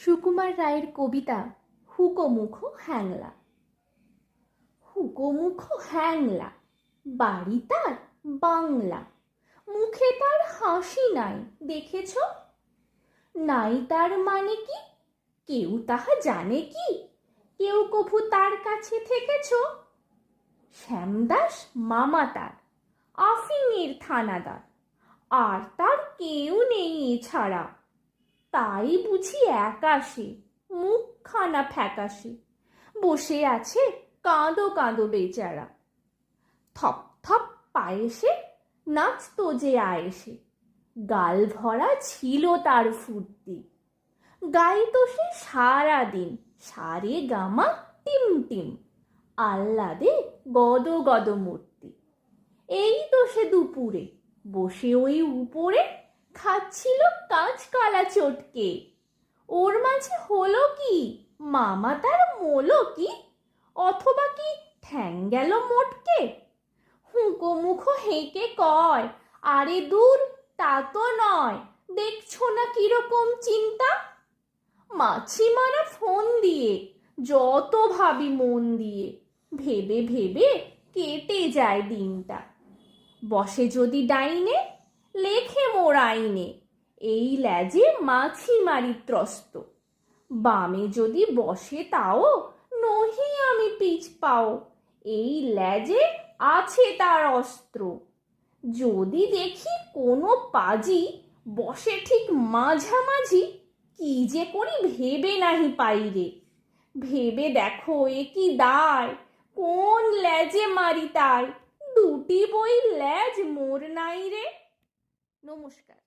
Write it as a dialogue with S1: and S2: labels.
S1: সুকুমার রায়ের কবিতা হুকোমুখ হ্যাংলা। হুকোমুখ হ্যাংলা, বাড়ি তার বাংলা, মুখে তার হাসি নাই দেখেছ? নাই তার মানে কি কেউ তাহা জানে কি? কেউ কভু তার কাছে থেকেছ? শ্যামদাস মামা তার, আফিমের থানাদার, আর তার কেউ নেই এছাড়া। তাই বুঝি একাশে, মুখখানা ফ্যাকাশে, বসে আছে কাঁদো কাঁদো বেচারা। থপ থপ পায়েসে নাচতো যে আয়েসে, গাল ভরা ছিল তার ফুর্তি। গাইতো সে সারাদিন সারে গামা টিম টিম, আহ্লাদে গদ গদ মূর্তি। এই তো সে দুপুরে বসে ওই উপরে খাচ্ছিল কাঁচকলা চটকে। ওর মাঝে হলো কি মামা তার মোলো কি, অথবা কি ঠ্যাং গেল মোটকে? হুঁকো মুখো হেঁকে কয়, আরে দূর তা তো নয়, দেখছো না কিরকম চিন্তা। মাছি মারা ফোন দিয়ে যত ভাবি মন দিয়ে, ভেবে ভেবে কেটে যায় দিনটা। বসে যদি ডাইনে লেখে মোর আইনে, এই ল্যাজে মাছি মারি ত্রস্ত। বামে যদি বসে তাও নহি আমি পিছ পাও, এই ল্যাজে আছে তার অস্ত্র। যদি দেখি কোনো পাজি বসে ঠিক মাঝামাঝি, কি যে করি ভেবে নাহি পাইরে। ভেবে দেখো এ কি দায়, কোন ল্যাজে মারি তাই, দুটি বই ল্যাজ মোর নাই রে। নমস্কার।